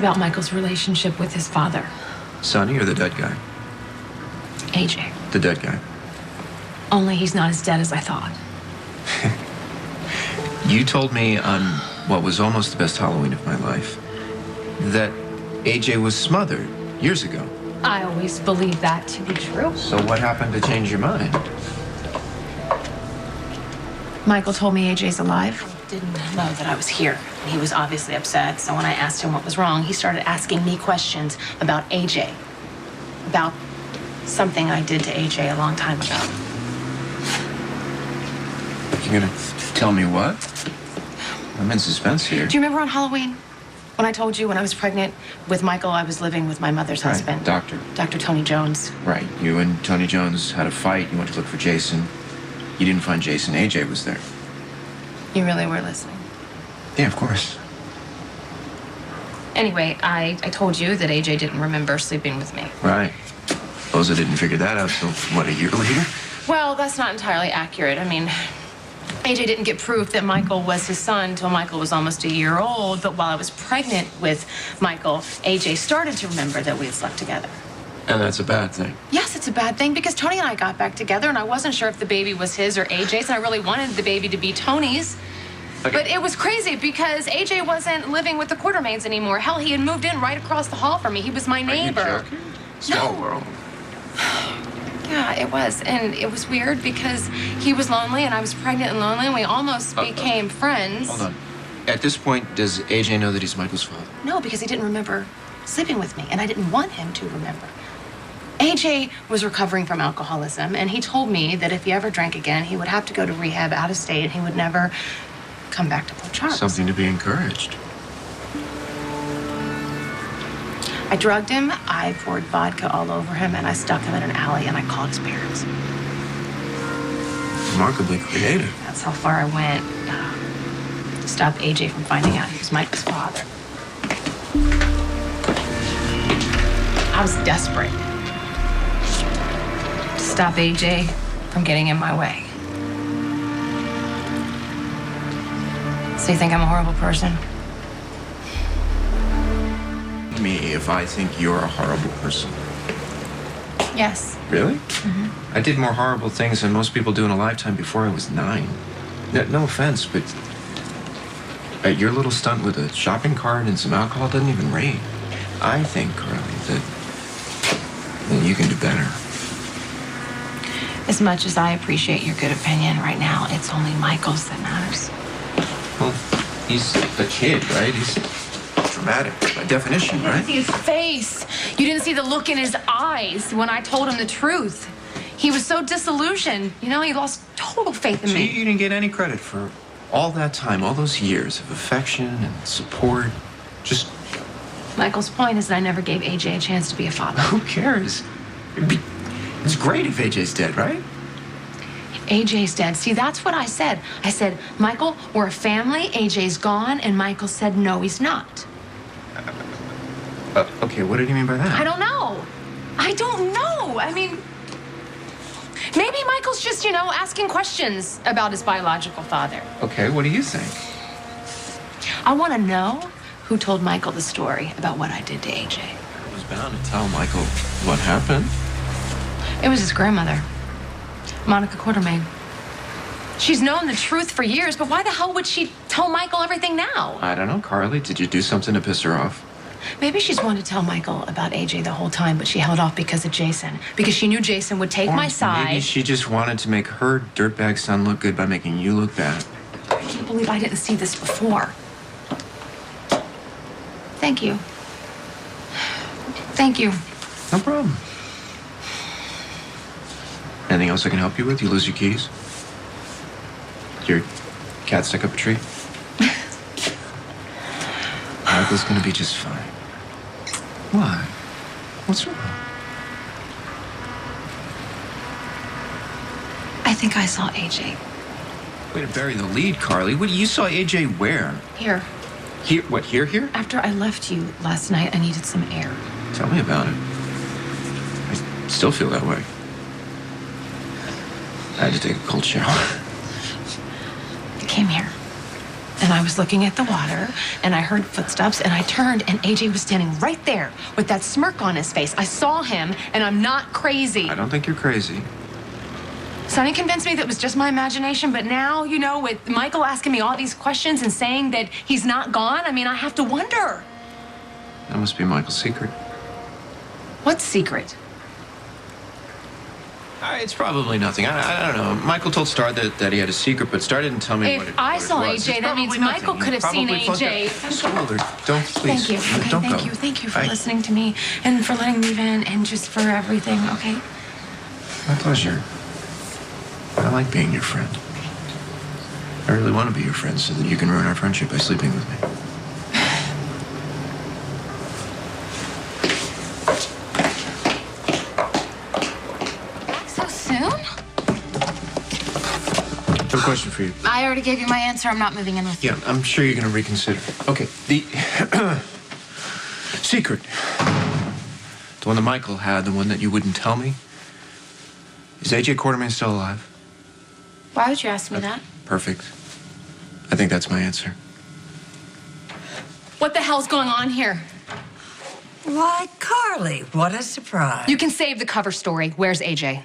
about Michael's relationship with his father. Sonny or the dead guy? AJ. The dead guy. Only he's not as dead as I thought. You told me on what was almost the best Halloween of my life that AJ was smothered years ago. I always believed that to be true. So what happened to change your mind? Michael told me AJ's alive. Didn't know that I was here. He was obviously upset, so when I asked him what was wrong, he started asking me questions about AJ. About something I did to AJ a long time ago. You're gonna tell me what? I'm in suspense here. Do you remember on Halloween when I told you when I was pregnant with Michael, I was living with my mother's husband? Doctor. Dr. Tony Jones. Right. You and Tony Jones had a fight. You went to look for Jason. You didn't find Jason. AJ was there. You really were listening. Yeah, of course. Anyway, I told you that AJ didn't remember sleeping with me. Right. Boza didn't figure that out till, what, a year later? Well, that's not entirely accurate. I mean, AJ didn't get proof that Michael was his son until Michael was almost a year old. But while I was pregnant with Michael, AJ started to remember that we had slept together. And that's a bad thing. Yes, it's a bad thing because Tony and I got back together and I wasn't sure if the baby was his or AJ's, and I really wanted the baby to be Tony's. Okay. But it was crazy because AJ wasn't living with the Quartermains anymore. Hell, he had moved in right across the hall from me. He was my neighbor. Are you joking? Small world. Yeah, it was. And it was weird because he was lonely and I was pregnant and lonely and we almost became friends. Hold on. At this point, does AJ know that he's Michael's father? No, because he didn't remember sleeping with me and I didn't want him to remember. AJ was recovering from alcoholism and he told me that if he ever drank again, he would have to go to rehab out of state and he would never come back to Port Charles. Something to be encouraged. I drugged him, I poured vodka all over him, and I stuck him in an alley, and I called his parents. Remarkably creative. That's how far I went to stop AJ from finding out he was Mike's father. I was desperate to stop AJ from getting in my way. So you think I'm a horrible person? Me if I think you're a horrible person. Yes. Really? Mm-hmm. I did more horrible things than most people do in a lifetime before I was 9. No offense, but your little stunt with a shopping cart and some alcohol doesn't even rate. I think, Carly, that you can do better. As much as I appreciate your good opinion right now, it's only Michael's that matters. Well, he's a kid, right? He's dramatic by definition, right? You didn't see his face. You didn't see the look in his eyes when I told him the truth. He was so disillusioned. You know, he lost total faith in So me. you didn't get any credit for all that time, all those years of affection and support. Just... Michael's point is that I never gave AJ a chance to be a father. Who cares? It's great if AJ's dead, right? AJ's dead. See, that's what I said. I said, Michael, we're a family. AJ's gone. And Michael said, no, he's not. Okay, what did you mean by that? I don't know. I don't know. I mean, maybe Michael's just, asking questions about his biological father. Okay, what do you think? I want to know who told Michael the story about what I did to AJ. I was bound to tell Michael what happened. It was his grandmother, Monica Quartermain. She's known the truth for years, but why the hell would she tell Michael everything now? I don't know, Carly. Did you do something to piss her off? Maybe she's wanted to tell Michael about AJ the whole time, but she held off because of Jason. Because she knew Jason would take my side. Maybe she just wanted to make her dirtbag son look good by making you look bad. I can't believe I didn't see this before. Thank you. Thank you. No problem. Anything else I can help you with? You lose your keys? Your cat stuck up a tree? Michael's gonna be just fine. Why? What's wrong? I think I saw AJ. Way to bury the lead, Carly. What, you saw AJ where? Here. Here? What, here? After I left you last night, I needed some air. Tell me about it. I still feel that way. I had to take a cold shower. I came here. And I was looking at the water, and I heard footsteps, and I turned, and AJ was standing right there with that smirk on his face. I saw him, and I'm not crazy. I don't think you're crazy. Sonny convinced me that it was just my imagination, but now, you know, with Michael asking me all these questions and saying that he's not gone, I mean, I have to wonder. That must be Michael's secret. What secret? It's probably nothing. I don't know. Michael told Star that he had a secret, but Star didn't tell me what it was. If I saw AJ, that means Michael could have seen AJ. Don't, please. Thank you. Okay, don't thank go. you. Thank you for I- listening to me and for letting me in and just for everything, okay? My pleasure. I like being your friend. I really want to be your friend so that you can ruin our friendship by sleeping with me. So soon? I have a question for you. I already gave you my answer. I'm not moving in with you. Yeah, I'm sure you're going to reconsider. Okay, the secret. The one that Michael had, the one that you wouldn't tell me. Is AJ Quartermain still alive? Why would you ask me that? Perfect. I think that's my answer. What the hell's going on here? Why, Carly, what a surprise. You can save the cover story. Where's AJ?